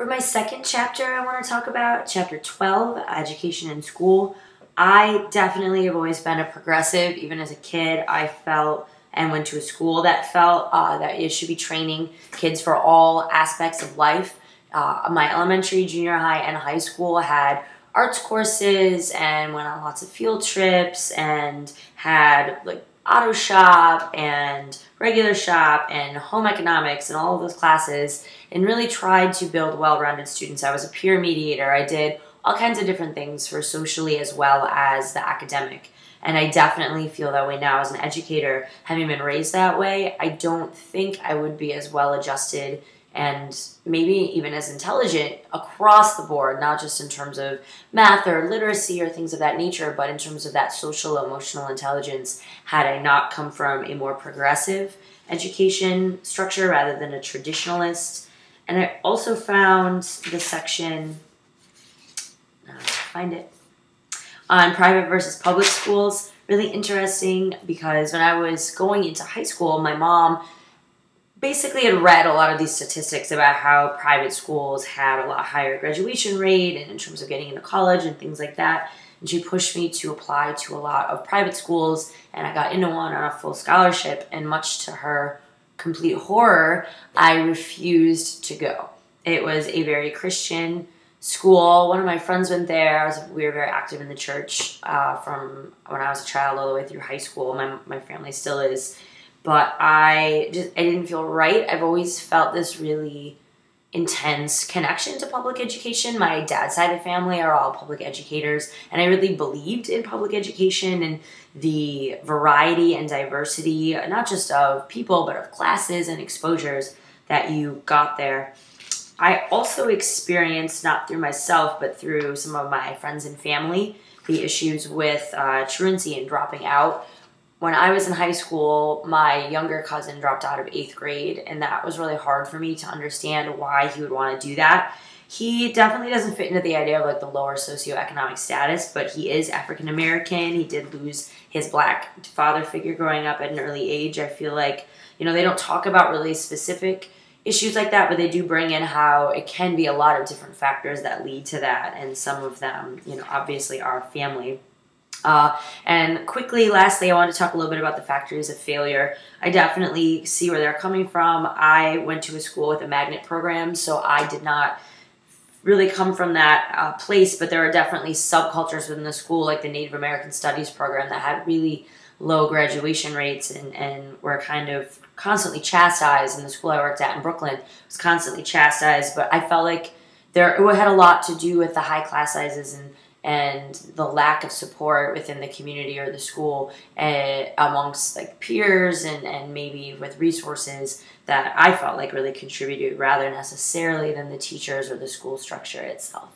For my second chapter, I want to talk about chapter 12, Education in School. I definitely have always been a progressive. Even as a kid, I felt and went to a school that felt that it should be training kids for all aspects of life. My elementary, junior high, and high school had arts courses and went on lots of field trips and had like auto shop and regular shop and home economics and all of those classes, and really tried to build well-rounded students. I was a peer mediator. I did all kinds of different things for socially as well as the academic. And I definitely feel that way now as an educator. Having been raised that way, I don't think I would be as well adjusted and maybe even as intelligent across the board, not just in terms of math or literacy or things of that nature, but in terms of that social emotional intelligence, had I not come from a more progressive education structure rather than a traditionalist. And I also found the section, find it, on private versus public schools really interesting, because when I was going into high school, my mom basically had read a lot of these statistics about how private schools had a lot higher graduation rate and in terms of getting into college and things like that. And she pushed me to apply to a lot of private schools, and I got into one on a full scholarship, and much to her complete horror, I refused to go. It was a very Christian school. One of my friends went there. We were very active in the church from when I was a child all the way through high school. My family still is. But I didn't feel right. I've always felt this really intense connection to public education. My dad's side of the family are all public educators, and I really believed in public education and the variety and diversity, not just of people, but of classes and exposures that you got there. I also experienced, not through myself, but through some of my friends and family, the issues with truancy and dropping out. When I was in high school, my younger cousin dropped out of 8th grade, and that was really hard for me to understand why he would want to do that. He definitely doesn't fit into the idea of like the lower socioeconomic status, but he is African American. He did lose his black father figure growing up at an early age. I feel like, they don't talk about really specific issues like that, but they do bring in how it can be a lot of different factors that lead to that, and some of them, obviously are family. And quickly, lastly, I want to talk a little bit about the factors of failure. I definitely see where they're coming from. I went to a school with a magnet program, so I did not really come from that place, but there are definitely subcultures within the school, like the Native American Studies program, that had really low graduation rates and were kind of constantly chastised. In the school I worked at in Brooklyn, was constantly chastised, but I felt like it had a lot to do with the high class sizes and the lack of support within the community or the school amongst like peers and maybe with resources that I felt like really contributed rather necessarily than the teachers or the school structure itself.